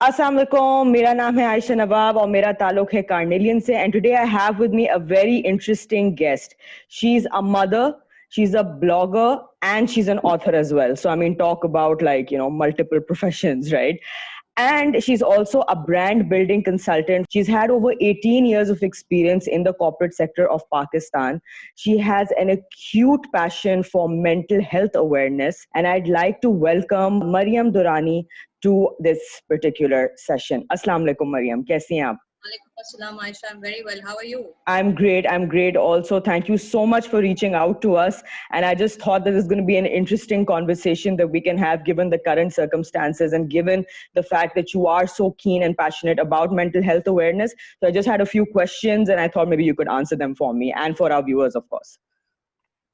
अस्सलाम वालेकुम, मेरा नाम है आयशा नवाब और मेरा ताल्लुक है कार्नेलियन से and today I have with me a very interesting guest. She's a mother, she's a blogger and she's an author as well. So I mean talk about multiple professions, right? And she's also a brand building consultant. She's had over 18 years of experience in the corporate sector of Pakistan. She has an acute passion for mental health awareness. And I'd like to welcome Mariam Durrani to this particular session. Assalamu alaikum, Mariam. Kaisi hain aap? Alaikum assalam, Ayesha. I'm very well. How are you? I'm great. I'm great also. Thank you so much for reaching out to us. And I just thought that it's going to be an interesting conversation that we can have given the current circumstances and given the fact that you are so keen and passionate about mental health awareness. So I just had a few questions and I thought maybe you could answer them for me and for our viewers, of course.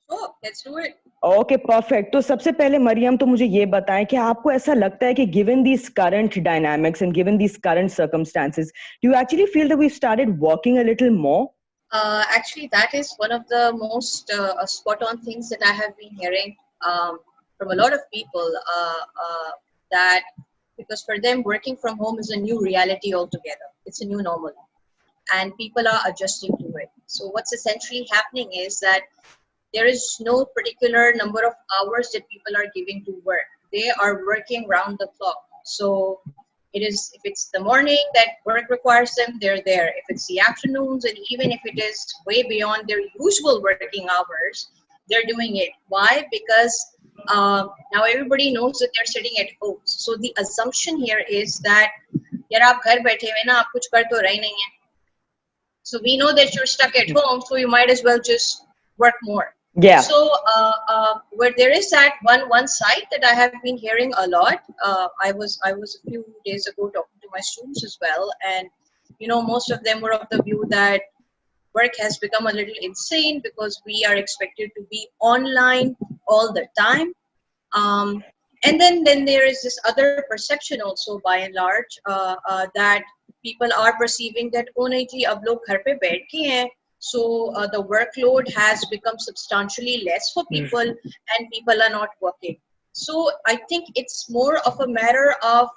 Sure, let's do it. Okay perfect. तो सबसे पहले मरियम तो मुझे ये बताएं कि आपको ऐसा लगता है कि given these current dynamics and given these current circumstances do you actually feel that we started working a little more? Actually, that is one of the most spot-on things that I have been hearing from a lot of people. That because for them, working from home is a new reality altogether. It's a new normal, and people are adjusting to it. So what's essentially happening is that there is no particular number of hours that people are giving to work. They are working round the clock. So it is, if it's the morning that work requires them, they're there. If it's the afternoons, and even if it is way beyond their usual working hours, they're doing it. Why? Because now everybody knows that they're sitting at home. So the assumption here is that yaar aap ghar baithe hue na, aap kuch kar to rahe nahi hai. So we know that you're stuck at home, so you might as well just work more. Yeah. So where there is that one side that I have been hearing a lot. I was a few days ago talking to my students as well, and most of them were of the view that work has become a little insane because we are expected to be online all the time. And then there is this other perception also, by and large, that people are perceiving that oh nahi ji ab log ghar pe baith ke hain. So the workload has become substantially less for people, and people are not working. So I think it's more of a matter of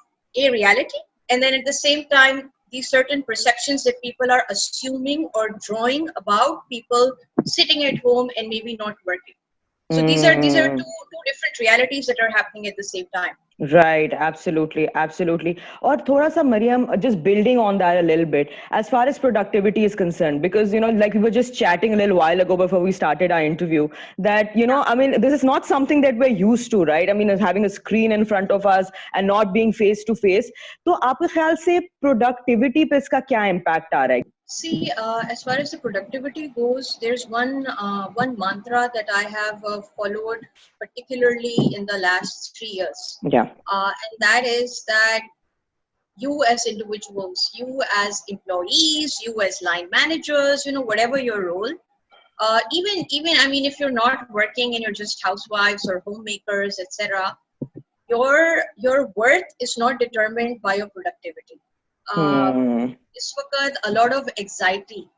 a reality, and then at the same time, these certain perceptions that people are assuming or drawing about people sitting at home and maybe not working. So these are two different realities that are happening at the same time. Right, absolutely, absolutely. Or thoda sa Mariam, just building on that a little bit, as far as productivity is concerned, because like we were just chatting a little while ago before we started our interview, that I mean, this is not something that we're used to, right? I mean, having a screen in front of us and not being face to face. तो आपके ख्याल से productivity पे इसका क्या impact आ रहा है? See, as far as the productivity goes, there's one mantra that I have followed particularly in the last 3 years. Yeah. And that is that you as individuals, you as employees, you as line managers, whatever your role, even I mean, if you're not working and you're just housewives or homemakers, etc., your worth is not determined by your productivity. This वक्त a lot of anxiety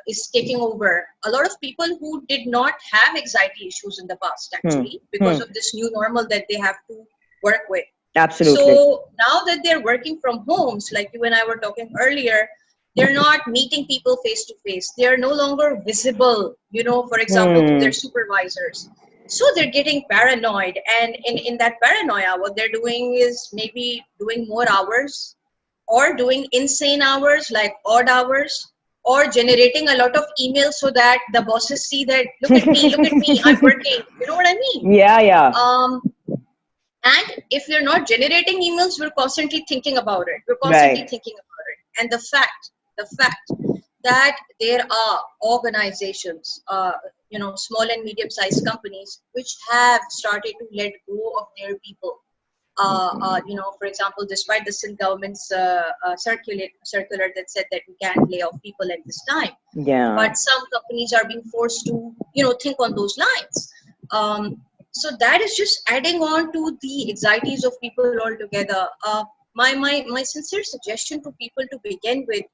is taking over. A lot of people who did not have anxiety issues in the past, actually, because of this new normal that they have to work with. Absolutely. So now that they're working from homes, like you and I were talking earlier, they're not meeting people face to face. They're no longer visible, for example, to their supervisors. So they're getting paranoid, and in that paranoia, what they're doing is maybe doing more hours, or doing insane hours like odd hours, or generating a lot of emails so that the bosses see that look at me, I'm working. You know what I mean? Yeah. And if we're not generating emails, we're constantly thinking about it. And the fact that there are organizations, small and medium-sized companies, which have started to let go of their people. For example, despite the Sindh government's circular that said that we can't lay off people at this time, but some companies are being forced to, think on those lines. So that is just adding on to the anxieties of people altogether. My sincere suggestion to people to begin with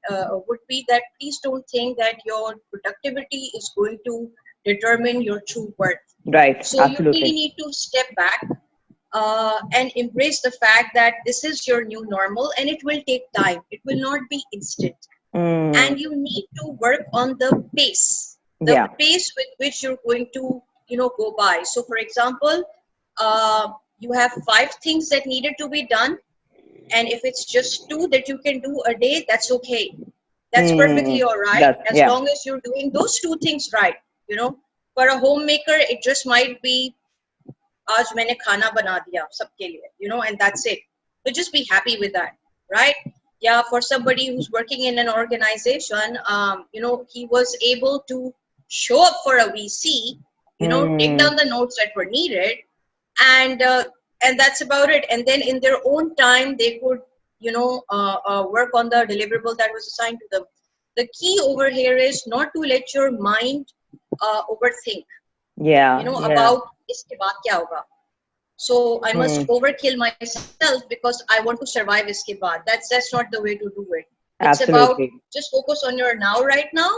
would be that please don't think that your productivity is going to determine your true worth. Right. So absolutely. You really need to step back. and embrace the fact that this is your new normal and it will take time. It will not be instant. And you need to work on the Yeah. pace with which you're going to, go by. So, for example, you have 5 things that needed to be done, and if it's just 2 that you can do a day, that's okay. That's perfectly all right, That's, as yeah. long as you're doing those 2 things right. You know, for a homemaker, it just might be आज मैंने खाना बना दिया सबके लिए, and that's it. So just be happy with that, right? Yeah, for somebody who's working in an organization, he was able to show up for a VC, take down the notes that were needed, and that's about it. And then in their own time, they could, work on the deliverable that was assigned to them. The key over here is not to let your mind overthink, Yeah. Yeah. about iske baad kya hoga. So I must overkill myself because I want to survive iske baad. That's not the way to do it. It's about Absolutely. just focus on your now right now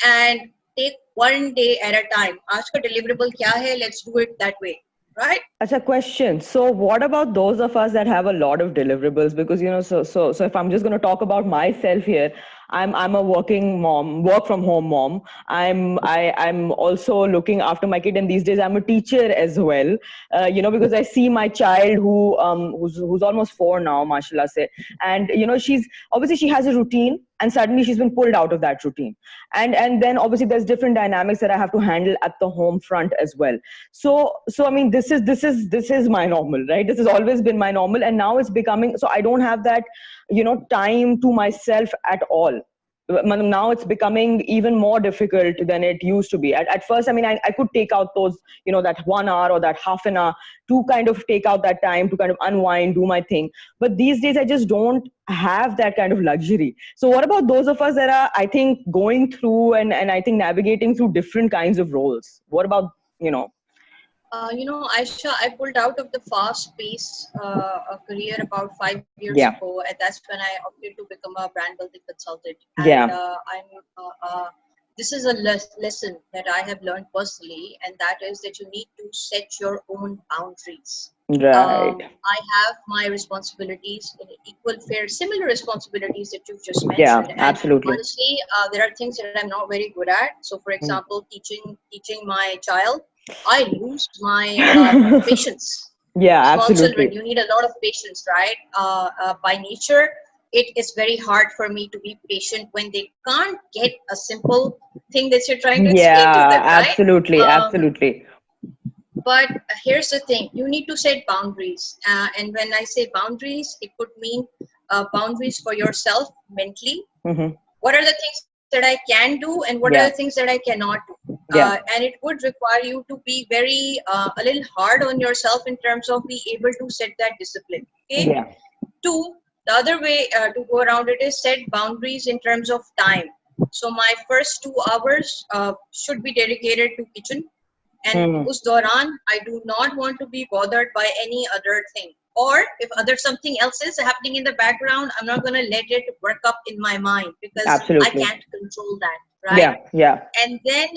and take one day at a time. Aaj ka deliverable kya hai? Let's do it that way, right? That's a question. So, what about those of us that have a lot of deliverables? Because so if I'm just going to talk about myself here, I'm a working mom, work from home mom. I'm also looking after my kid, and these days I'm a teacher as well. Because I see my child who's almost 4 now, mashallah say, and she's obviously she has a routine, and suddenly she's been pulled out of that routine, and then obviously there's different dynamics that I have to handle at the home front as well. So I mean, this is my normal, right? This has always been my normal, and now it's becoming so I don't have that time to myself at all. Now it's becoming even more difficult than it used to be. At first, I mean, I could take out those, that 1 hour or that half an hour to kind of take out that time to kind of unwind, do my thing. But these days, I just don't have that kind of luxury. So what about those of us that are, I think, going through and I think navigating through different kinds of roles? What about, Aisha, I pulled out of the fast-paced career about 5 years yeah, ago, and that's when I opted to become a brand building consultant. And yeah, this is a lesson that I have learned personally, and that is that you need to set your own boundaries. right. I have my responsibilities in equal fair, similar responsibilities that you've just Yeah, mentioned. And absolutely. honestly, there are things that I'm not very good at. So, for example, teaching my child, I lose my patience. Yeah, Small children, absolutely. you need a lot of patience, right? By nature, it is very hard for me to be patient when they can't get a simple thing that you're trying to explain to Yeah, them, right? absolutely, Um, absolutely. but here's the thing, you need to set boundaries. And when I say boundaries, it could mean boundaries for yourself mentally. Hmm. What are the things that I can do and what are the Yeah, things that I cannot do? yeah, And it would require you to be very a little hard on yourself in terms of being able to set that discipline. Okay. yeah. Two, the other way to go around it is set boundaries in terms of time. So my first 2 hours should be dedicated to kitchen, and Hmm. us dauran I do not want to be bothered by any other thing. Or if other something else is happening in the background, I'm not going to let it work up in my mind because I Absolutely. can't control that, right? Yeah, yeah. And then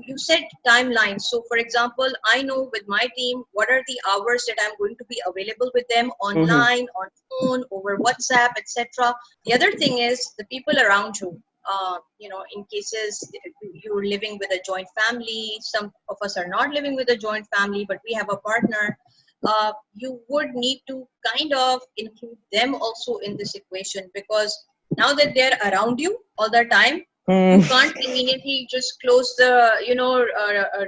you set timelines. So for example, I know with my team what are the hours that I'm going to be available with them Hmm. online, on phone, over WhatsApp, etc. The other thing is the people around you. In cases you're living with a joint family, some of us are not living with a joint family, but we have a partner. You would need to kind of include them also in this equation, because now that they're around you all the time, Hmm. you can't conveniently just close the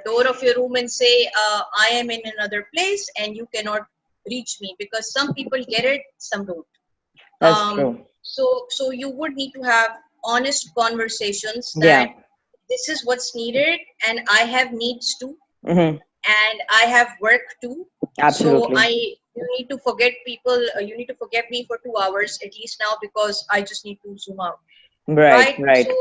door of your room and say I am in another place and you cannot reach me, because some people get it, some don't. That's um, true. so you would need to have honest conversations Yeah. that this is what's needed and I have needs too, Hmm. and I have work too. So Absolutely. you need to forget people, you need to forget me for 2 hours at least now, because I just need to zoom out, Right, right? right. So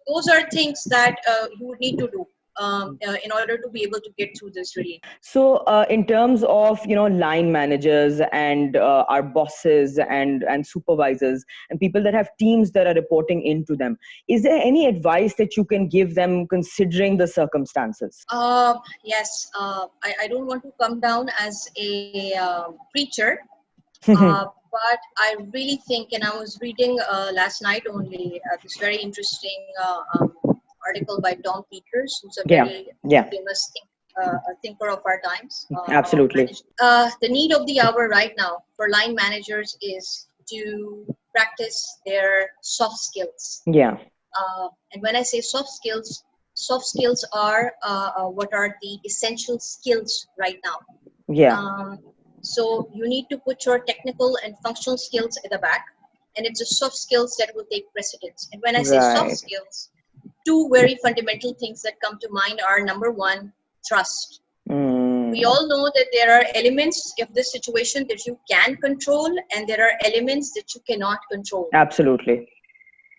those are things that you would need to do. in order to be able to get through this really. So, in terms of line managers and our bosses and supervisors and people that have teams that are reporting into them, is there any advice that you can give them considering the circumstances? Yes, I don't want to come down as a preacher, but I really think, and I was reading last night only this very interesting article by Tom Peters, who's a Yeah, very yeah, famous thinker of our times of absolutely. management. The need of the hour right now for line managers is to practice their soft skills. Yeah, And when I say soft skills are what are the essential skills right now. yeah, Um, so you need to put your technical and functional skills at the back, and it's the soft skills that will take precedence. And when I say soft right. skills, two very fundamental things that come to mind are number one, trust. We all know that there are elements of this situation that you can control, and there are elements that you cannot control. Absolutely.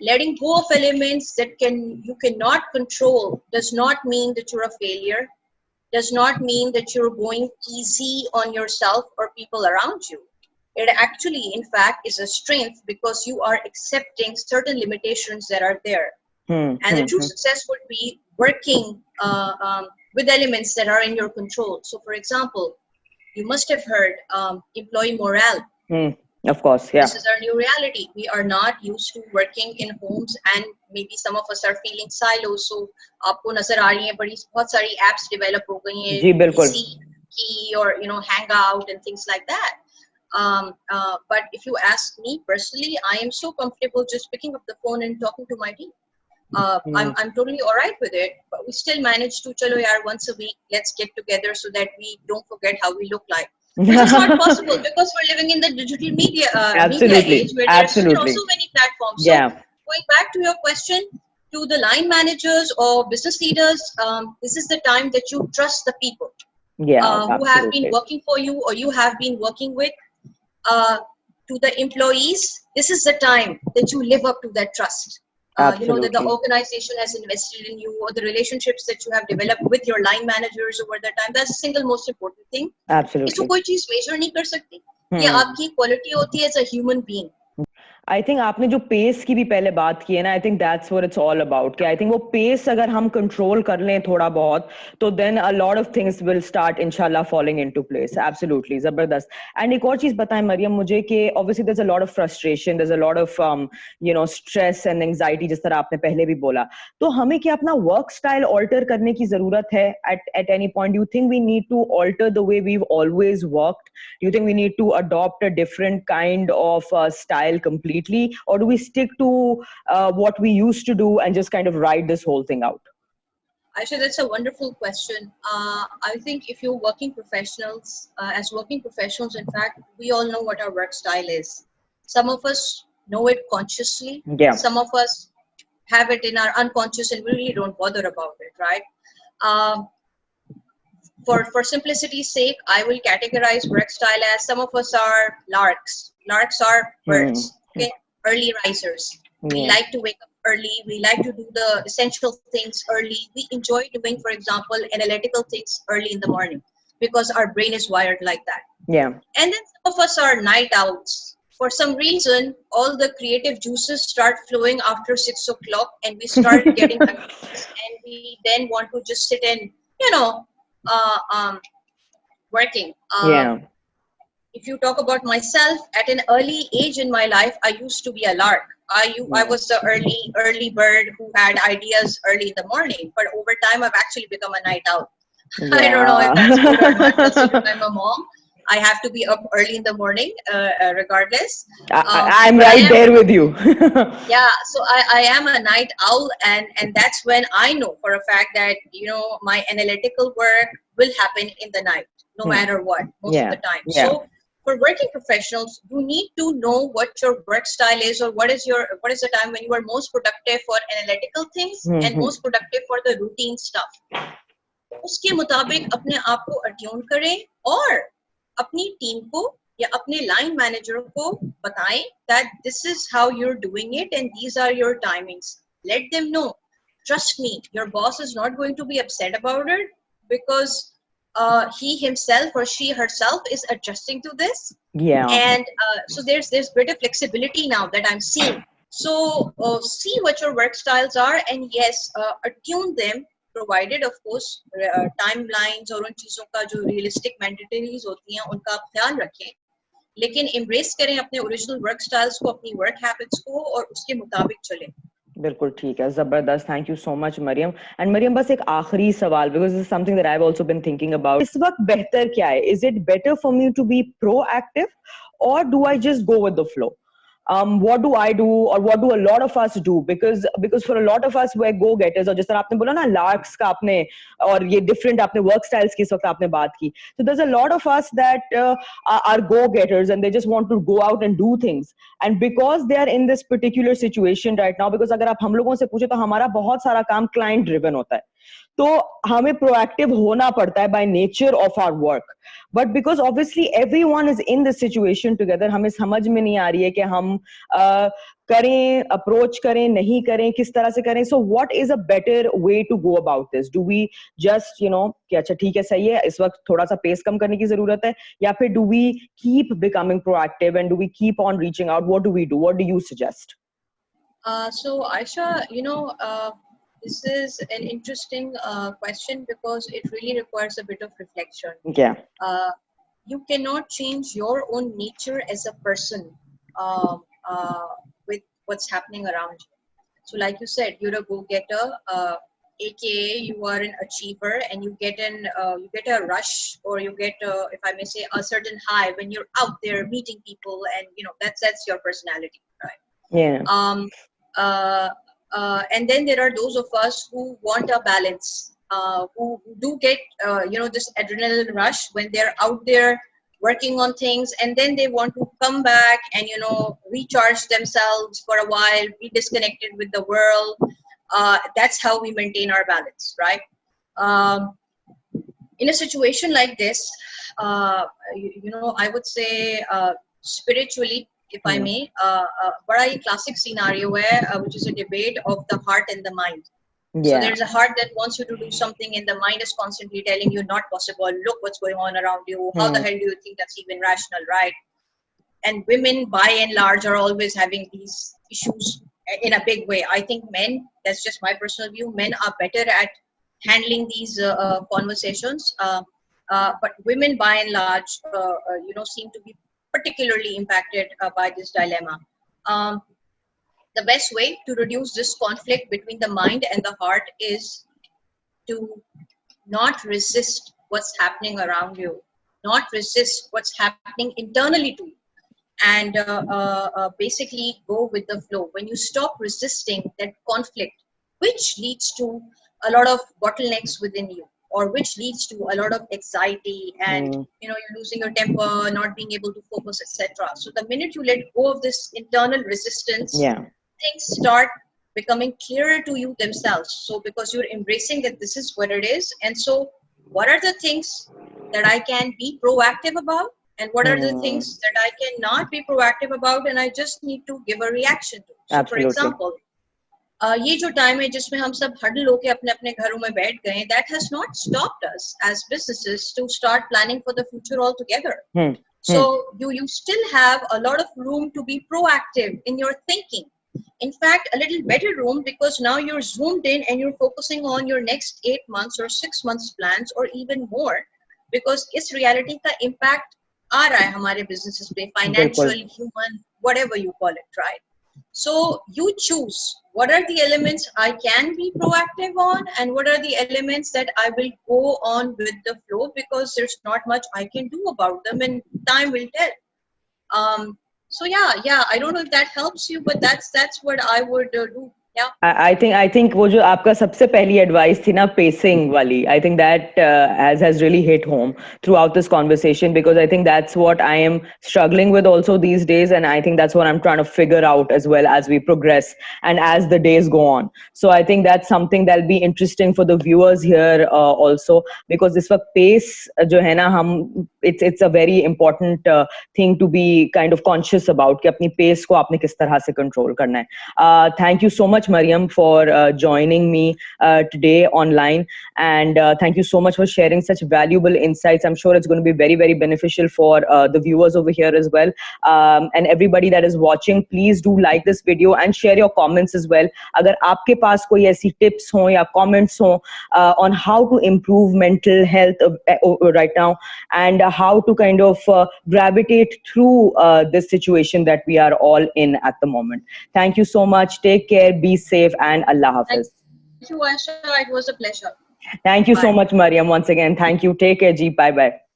Letting go of elements that you cannot control does not mean that you're a failure, does not mean that you're going easy on yourself or people around you. It actually, in fact, is a strength because you are accepting certain limitations that are there. And the true success would be working with elements that are in your control. So, for example, you must have heard employee morale. Of course, yeah. This is our new reality. We are not used to working in homes, and maybe some of us are feeling silos. So, आपको नजर आ रही है बहुत सारी apps develop हो गई हैं, जी बिल्कुल. PC key or Hangout and things like that. But if you ask me personally, I am so comfortable just picking up the phone and talking to my team. I'm totally all right with it, but we still manage to, chalo yaar, once a week, let's get together so that we don't forget how we look like. Which is not possible because we're living in the digital media age where there's so many platforms. Yeah. So going back to your question, to the line managers or business leaders, this is the time that you trust the people who have been working for you or you have been working with. To the employees, this is the time that you live up to that trust. That the organization has invested in you, or the relationships that you have developed with your line managers over the time. That's the single most important thing. Absolutely. इसको कोई चीज measure नहीं कर सकती. ये आपकी quality होती है as a human being. I think आपने जो पेस की भी पहले बात की है ना, I think that's what it's all about. कि I think वो पेस अगर हम कंट्रोल कर लें थोड़ा बहुत, तो then a lot of things will start inshallah falling into place. Absolutely, जबरदस्त. And एक और चीज बताएं मरियम मुझे कि obviously there's a lot of frustration, there's a lot of stress and anxiety जिस तरह आपने पहले भी बोला. तो हमें क्या अपना work style alter करने की जरूरत है at any point? Do you think we need to alter the way we've always worked? Do you think we need to adopt a different kind of style completely? Or do we stick to what we used to do and just kind of ride this whole thing out? Ayesha, that's a wonderful question. I think if you're working professionals, as working professionals, in fact, we all know what our work style is. Some of us know it consciously. Yeah. Some of us have it in our unconscious and we really don't bother about it, right? For simplicity's sake, I will categorize work style as some of us are larks. Larks are birds. Okay, early risers. We like to wake up early. We like to do the essential things early. We enjoy doing, for example, analytical things early in the morning because our brain is wired like that. Yeah. And then some of us are night owls. For some reason, all the creative juices start flowing after 6 o'clock, and we start getting anxious, and we then want to just sit and working. Yeah. If you talk about myself, at an early age in my life, I used to be a lark. I was the early bird who had ideas early in the morning. But over time, I've actually become a night owl. Yeah. I don't know if that's good or not. Considering I'm a mom, I have to be up early in the morning, regardless. I'm right there with you. Yeah, so I am a night owl, and that's when I know for a fact that my analytical work will happen in the night, no matter what, most of the time. Yeah. So for working professionals, you need to know what your work style is, or what is the time when you are most productive for analytical things and most productive for the routine stuff. उसके मुताबिक अपने आप को attune करें और अपनी team को या अपने लाइन मैनेजर को बताएं that this is how you're doing it and these are your timings. Let them know. trust me, your boss is not going to be upset about it, because he himself or she herself is adjusting to this. Yeah. And so there's greater flexibility now that I'm seeing. So see what your work styles are, and yes, attune them, provided of course timelines और उन चीजों का जो realistic mandatories होती हैं उनका आप ख्याल रखें, लेकिन embrace करें अपने original work styles को, अपनी work habits को, और उसके मुताबिक चलें. बिल्कुल ठीक है, जबरदस्त. Thank you so much Mariam. And Mariam, बस एक आखिरी सवाल, because this is something that I have also been thinking about. इस वक्त बेहतर क्या है? Is it better for me to be proactive और do I just go with the flow? What do I do, or what do a lot of us do? Because for a lot of us we're go getters, और जिस तरह आपने बोला ना larks का आपने और ये different आपने work styles की इस वक्त आपने बात की, so there's a lot of us that are go getters and they just want to go out and do things, and because they are in this particular situation right now, because अगर आप हम लोगों से पूछे तो हमारा बहुत सारा काम client driven होता है, तो हमें प्रोएक्टिव होना पड़ता है by nature of our work. But because obviously everyone is in this situation together, हमें समझ में नहीं आ रही है कि हम करें, अप्रोच करें, नहीं करें, किस तरह से करें. So what is a better way to go about this? Do we just कि अच्छा ठीक है, सही है, इस वक्त थोड़ा सा पेस कम करने की जरूरत है, या फिर do we keep becoming proactive and do we keep on reaching out? What do we do? What do you suggest? So Aisha, this is an interesting question, because it really requires a bit of reflection. Yeah. You cannot change your own nature as a person with what's happening around you. So like you said, you're a go-getter, aka you are an achiever, and you get a rush, or you get if I may say a certain high when you're out there meeting people, and that's your personality, right? Yeah. And then there are those of us who want a balance, who do get this adrenaline rush when they're out there working on things, and then they want to come back and recharge themselves for a while, be disconnected with the world. That's how we maintain our balance, right? In a situation like this, I would say spiritually, if I may, बड़ा ही classic scenario है, which is a debate of the heart and the mind. Yeah. So there's a heart that wants you to do something, and the mind is constantly telling you not possible. Look what's going on around you. How the hell do you think that's even rational, right? And women, by and large, are always having these issues in a big way. I think men, that's just my personal view, men are better at handling these conversations. But women, by and large, seem to be particularly impacted by this dilemma. The best way to reduce this conflict between the mind and the heart is to not resist what's happening around you, not resist what's happening internally to you, and basically go with the flow. When you stop resisting that conflict, which leads to a lot of bottlenecks within you, or which leads to a lot of anxiety, and you're losing your temper, not being able to focus, etc. So the minute you let go of this internal resistance, things start becoming clearer to you themselves. So because you're embracing that this is what it is, and so what are the things that I can be proactive about, and what are the things that I cannot be proactive about, and I just need to give a reaction to. So for example, ये जो time है जिसमें हम सब huddle होके अपने अपने घरों में बैठ गए, that has not stopped us as businesses to start planning for the future altogether. So you still have a lot of room to be proactive in your thinking. In fact, a little better room, because now you're zoomed in and you're focusing on your next 8 months or 6 months plans, or even more, because इस reality का impact आ रहा है हमारे businesses पे, financial, human, whatever you call it, right? So you choose what are the elements I can be proactive on, and what are the elements that I will go on with the flow, because there's not much I can do about them, and time will tell. So yeah, I don't know if that helps you, but that's what I would do. Yeah. I think वो जो आपका सबसे पहली advice थी ना, pacing वाली, I think that has really hit home throughout this conversation, because I think that's what I am struggling with also these days, and I think that's what I'm trying to figure out as well as we progress and as the days go on. So I think that's something that'll be interesting for the viewers here also, because this वक्त pace जो है ना, हम it's a very important thing to be kind of conscious about कि अपनी pace को आपने किस तरह से control करना है. Thank you so much much, Mariam, for joining me today online. And thank you so much for sharing such valuable insights. I'm sure it's going to be very, very beneficial for the viewers over here as well. And everybody that is watching, please do like this video and share your comments as well. अगर आपके पास कोई ऐसी tips हो या comments हो on how to improve mental health right now, and how to kind of gravitate through this situation that we are all in at the moment. Thank you so much. Take care, be safe, and Allah Hafiz. Thank you, Ayesha. It was a pleasure. Thank you so Bye. much, Mariam, once again. Thank you. Take care, Ji. Bye bye.